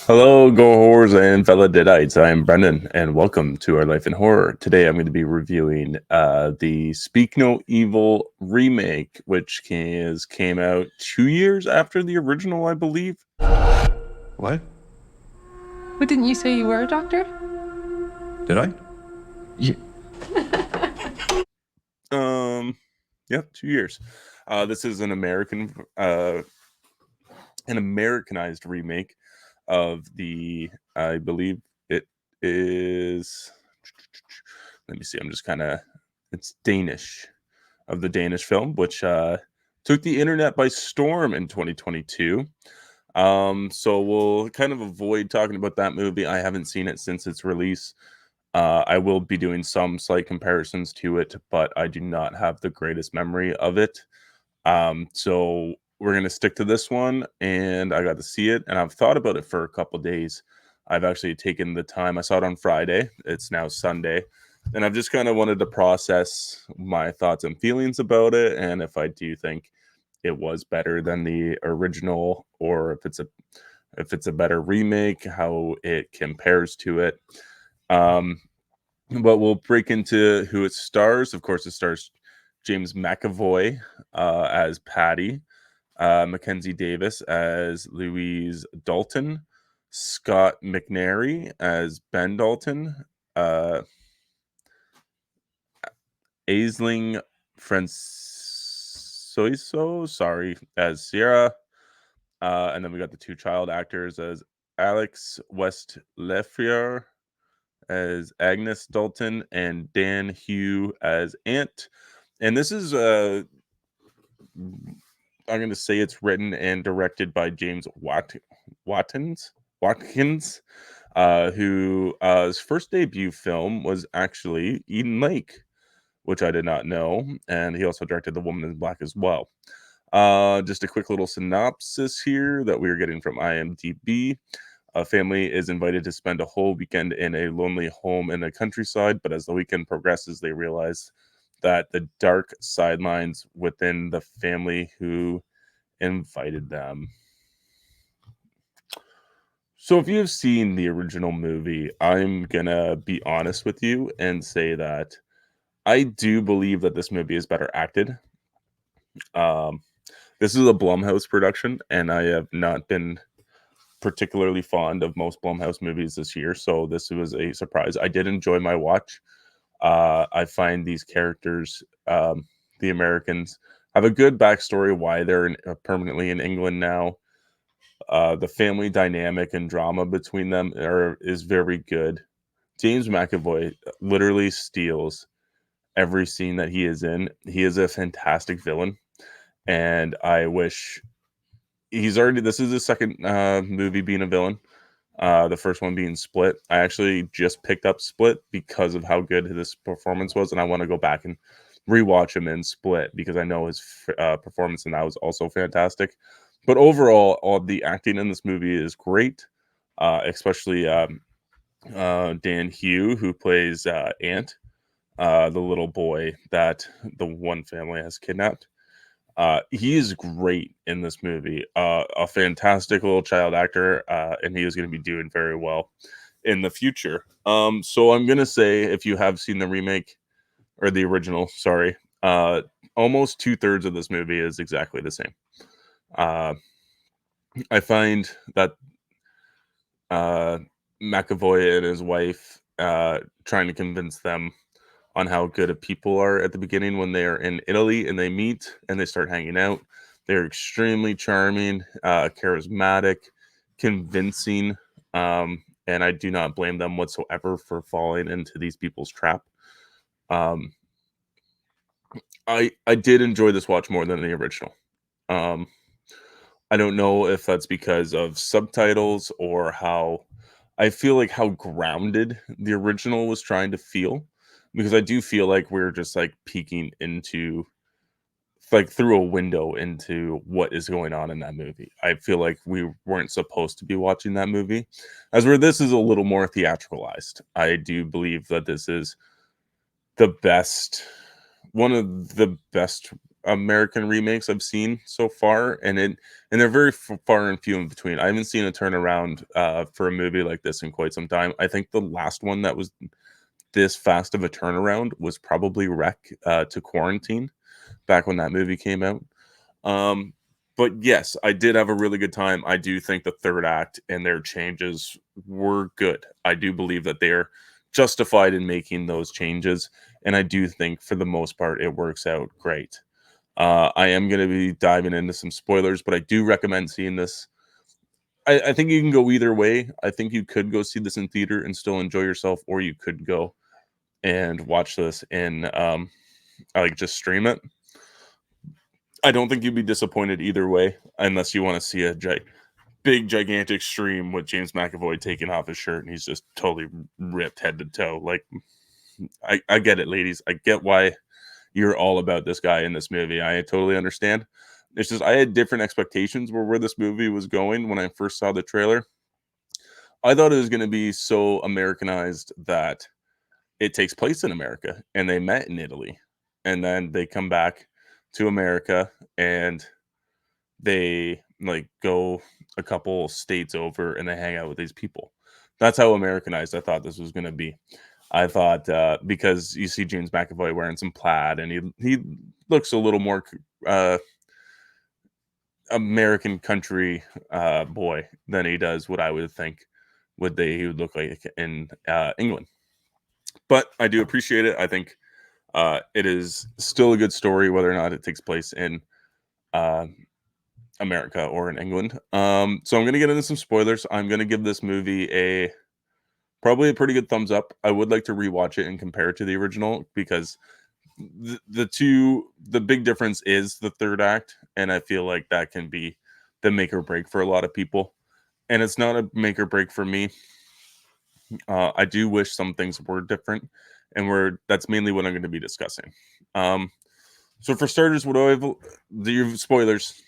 Hello, go horrors and fellow deadites. I am Brendan, and welcome to Our Life in Horror. Today, I'm going to be reviewing the Speak No Evil remake, which came out 2 years after the original, I believe. What? But didn't you say you were a doctor? Did I? Yeah. Yeah, 2 years. This is an Americanized remake of the, I believe it is. Let me see. It's Danish, of the Danish film, which took the internet by storm in 2022. So we'll kind of avoid talking about that movie. I haven't seen it since its release. I will be doing some slight comparisons to it, but I do not have the greatest memory of it. So we're gonna stick to this one, and I got to see it, and I've thought about it for a couple days. I've actually taken the time. I saw it on Friday. It's now Sunday, and I've just kind of wanted to process my thoughts and feelings about it, and if I do think it was better than the original, or if it's a better remake, how it compares to it. Um, but we'll break into who it stars. Of course, it stars James McAvoy as Patty, Mackenzie Davis as Louise Dalton, Scott McNary as Ben Dalton, uh, Aisling Francoiso, sorry, as Sierra, and then we got the two child actors as Alex West Lefrier as Agnes Dalton and Dan Hugh as Ant. And this is I'm going to say it's written and directed by James Watkins, who his first debut film was actually Eden Lake, which I did not know, and he also directed The Woman in Black as well. Just a quick little synopsis here that we are getting from IMDb. A family is invited to spend a whole weekend in a lonely home in the countryside, but as the weekend progresses, they realize that the dark sidelines within the family who invited them. So, if you've seen the original movie, I'm gonna be honest with you and say that I do believe that this movie is better acted. Um, this is a Blumhouse production, and I have not been particularly fond of most Blumhouse movies this year, so this was a surprise. I did enjoy my watch. I find these characters, the Americans, have a good backstory why they're permanently in England now. The family dynamic and drama between them is very good. James McAvoy literally steals every scene that he is in. He is a fantastic villain, and I wish he's already. This is his second movie being a villain. The first one being Split. I actually just picked up Split because of how good this performance was, and I want to go back and rewatch him in Split because I know his performance in that was also fantastic. But overall, all the acting in this movie is great, especially Dan Hugh, who plays Ant, the little boy that the one family has kidnapped. He is great in this movie. A fantastic little child actor, and he is going to be doing very well in the future. So I'm gonna say if you have seen the remake or the original, sorry, almost 2/3 of this movie is exactly the same. Uh, I find that uh, McAvoy and his wife trying to convince them on how good of people are at the beginning when they are in Italy and they meet and they start hanging out. They're extremely charming, charismatic, convincing, and I do not blame them whatsoever for falling into these people's trap. Um, I did enjoy this watch more than the original. Um, I don't know if that's because of subtitles or how I feel like how grounded the original was trying to feel, because I do feel like we're just like peeking into like through a window into what is going on in that movie. I feel like we weren't supposed to be watching that movie. As where this is a little more theatricalized. I do believe that this is the best one of the best American remakes I've seen so far, and they're very far and few in between. I haven't seen a turnaround for a movie like this in quite some time. I think the last one that was this fast of a turnaround was probably Wreck to Quarantine, back when that movie came out. Um, but yes, I did have a really good time. I do think the third act and their changes were good. I do believe that they're justified in making those changes, and I do think for the most part it works out great. I am going to be diving into some spoilers, but I do recommend seeing this. I think you can go either way. I think you could go see this in theater and still enjoy yourself, or you could go and watch this in like just stream it. I don't think you'd be disappointed either way, unless you want to see a big gigantic stream with James McAvoy taking off his shirt and he's just totally ripped head to toe. Like, I get it, ladies. I get why you're all about this guy in this movie. I totally understand. It's just I had different expectations where this movie was going when I first saw the trailer. I thought it was going to be so Americanized that it takes place in America and they met in Italy, and then they come back to America and they like go a couple states over and they hang out with these people. That's how Americanized I thought this was going to be. I thought because you see James McAvoy wearing some plaid and he looks a little more American country boy than he does what I would think he would look like in England. But I do appreciate it. I think it is still a good story, whether or not it takes place in uh, America or in England. So I'm going to get into some spoilers. I'm going to give this movie probably a pretty good thumbs up. I would like to rewatch it and compare it to the original because the big difference is the third act, and I feel like that can be the make or break for a lot of people. And it's not a make or break for me. I do wish some things were different, and that's mainly what I'm going to be discussing. So for starters, what do I have? The spoilers,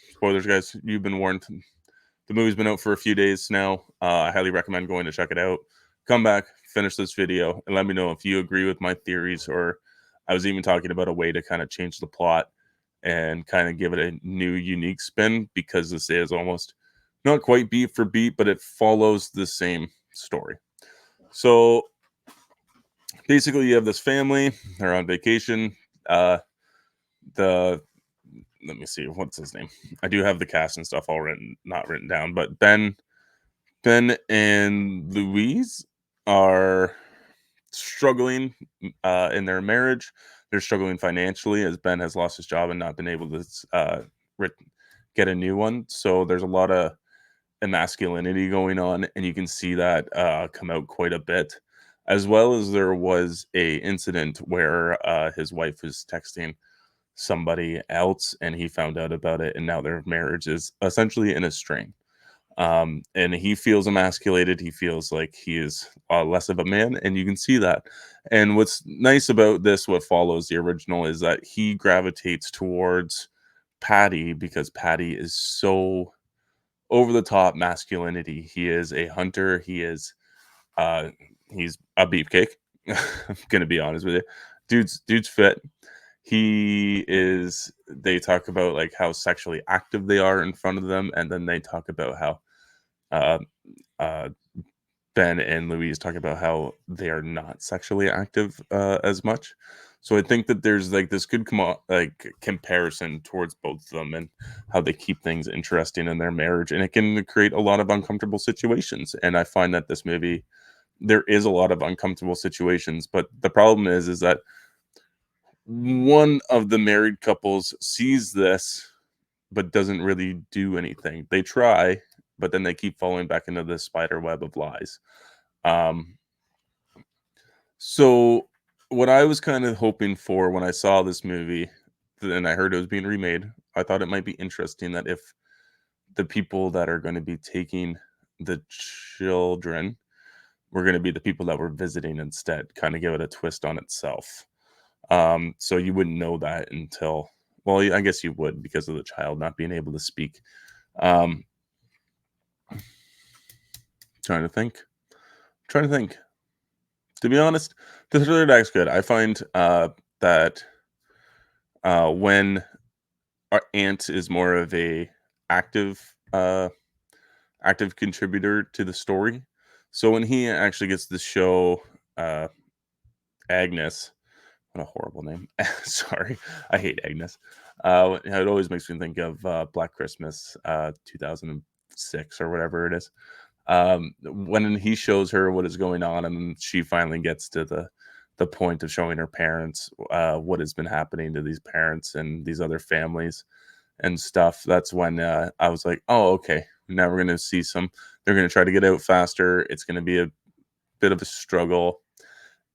guys. You've been warned. The movie's been out for a few days now. I highly recommend going to check it out. Come back, finish this video, and let me know if you agree with my theories, or I was even talking about a way to kind of change the plot and kind of give it a new, unique spin, because this is almost not quite beat for beat, but it follows the same story. So basically, you have this family. They're on vacation. The Let me see, what's his name? I do have the cast and stuff all not written down, but Ben and Louise are struggling in their marriage. They're struggling financially as Ben has lost his job and not been able to get a new one. So there's a lot of emasculinity going on, and you can see that come out quite a bit. As well as there was a incident where his wife was texting somebody else and he found out about it, and now their marriage is essentially in a strain. And he feels emasculated. He feels like he is less of a man, and you can see that. And what's nice about this, what follows the original, is that he gravitates towards Patty because Patty is so over the top masculinity. He is a hunter. He's a beefcake. I'm gonna be honest with you. Dude's fit. They talk about like how sexually active they are in front of them, and then they talk about how uh, uh, Ben and Louise talk about how they are not sexually active as much. So I think that there's like this good comparison towards both of them and how they keep things interesting in their marriage, and it can create a lot of uncomfortable situations. And I find that this movie, there is a lot of uncomfortable situations, but the problem is that one of the married couples sees this but doesn't really do anything. They try, but then they keep falling back into this spider web of lies. So what I was kind of hoping for when I saw this movie and I heard it was being remade, I thought it might be interesting that if the people that are going to be taking the children were going to be the people that were visiting instead, kind of give it a twist on itself. So you wouldn't know that until, well, I guess you would because of the child not being able to speak. Trying to think. To be honest, the third act's good. I find that when our aunt is more of a active active contributor to the story. So when he actually gets to show uh, Agnes, what a horrible name. Sorry, I hate Agnes. It always makes me think of Black Christmas, 2006 or whatever it is. When he shows her what is going on, and she finally gets to the point of showing her parents what has been happening to these parents and these other families and stuff. That's when I was like, oh, okay. Now we're gonna see some. They're gonna try to get out faster. It's gonna be a bit of a struggle,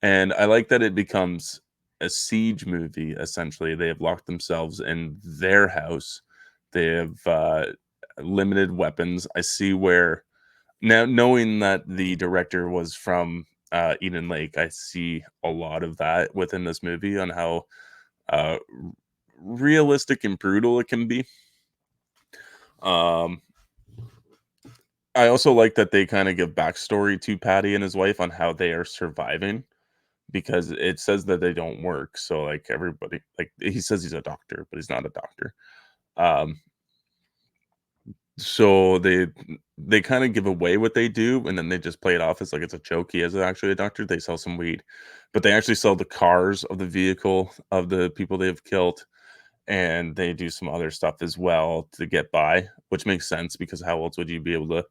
and I like that it becomes a siege movie. Essentially, they have locked themselves in their house. They have limited weapons. I see where now, knowing that the director was from Eden Lake, I see a lot of that within this movie on how uh, realistic and brutal it can be. Um, I also like that they kind of give backstory to Patty and his wife on how they are surviving because it says that they don't work. So like everybody, like he says he's a doctor, but he's not a doctor. Um, so they kind of give away what they do, and then they just play it off as like it's a joke. He is actually a doctor. They sell some weed, but they actually sell the cars of the vehicle of the people they've killed, and they do some other stuff as well to get by, which makes sense because how else would you be able to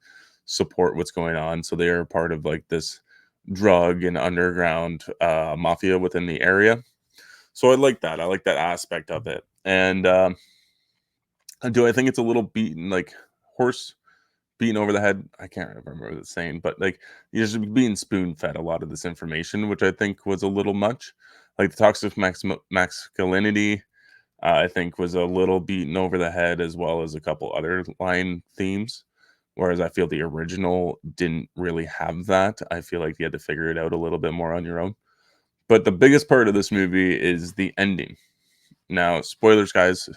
support what's going on? So they are part of like this drug and underground mafia within the area. So I like that. I like that aspect of it. And do I think it's a little beaten, like horse beaten over the head? I can't remember the saying, but like you're just being spoon fed a lot of this information, which I think was a little much. Like the toxic masculinity, I think was a little beaten over the head, as well as a couple other line themes. Whereas I feel the original didn't really have that. I feel like you had to figure it out a little bit more on your own. But the biggest part of this movie is the ending. Now, spoilers, guys.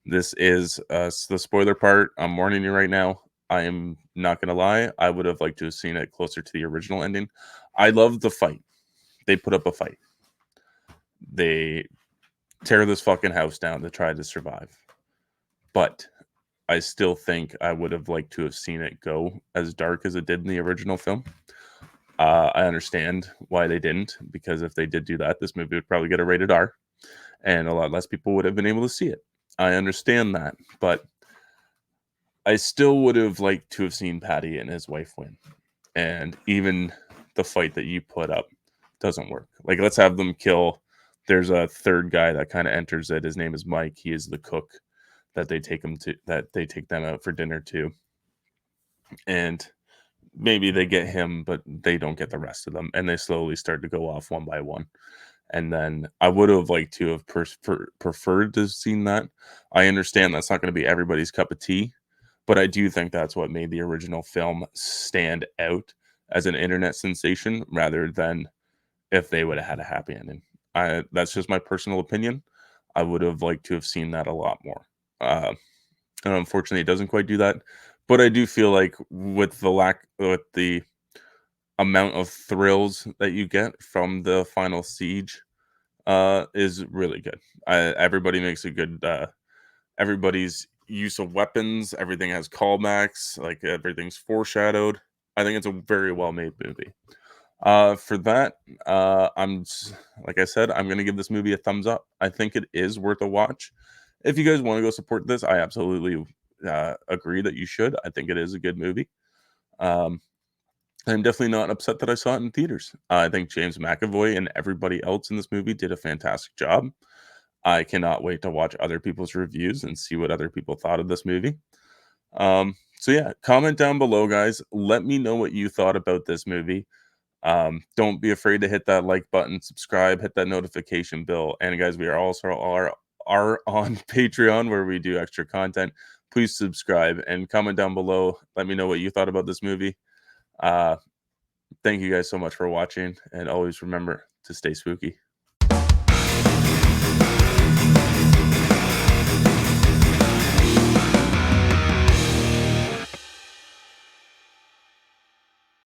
This is the spoiler part. I'm warning you right now. I am not going to lie. I would have liked to have seen it closer to the original ending. I love the fight. They put up a fight. They tear this fucking house down to try to survive. But I still think I would have liked to have seen it go as dark as it did in the original film. I understand why they didn't, because if they did do that, this movie would probably get a rated R, and a lot less people would have been able to see it. I understand that, but I still would have liked to have seen Patty and his wife win. And even the fight that you put up doesn't work. Like, let's have them kill. There's a third guy that kind of enters it. His name is Mike. He is the cook that they take them out for dinner to. And maybe they get him, but they don't get the rest of them. And they slowly start to go off one by one. And then I would have liked to have preferred to have seen that. I understand that's not going to be everybody's cup of tea, but I do think that's what made the original film stand out as an internet sensation rather than if they would have had a happy ending. That's just my personal opinion. I would have liked to have seen that a lot more. And unfortunately, it doesn't quite do that. But I do feel like with the amount of thrills that you get from the final siege is really good. Everybody makes a good everybody's use of weapons, everything has callbacks, like everything's foreshadowed. I think it's a very well made movie. For that, like I said, I'm gonna give this movie a thumbs up. I think it is worth a watch. If you guys want to go support this, I absolutely agree that you should. I think it is a good movie. Um, I'm definitely not upset that I saw it in theaters. I think James McAvoy and everybody else in this movie did a fantastic job. I cannot wait to watch other people's reviews and see what other people thought of this movie. So yeah, comment down below, guys. Let me know what you thought about this movie. Don't be afraid to hit that like button, subscribe, hit that notification bell. And guys, we are also are on Patreon where we do extra content. Please subscribe and comment down below. Let me know what you thought about this movie. Thank you guys so much for watching, and always remember to stay spooky.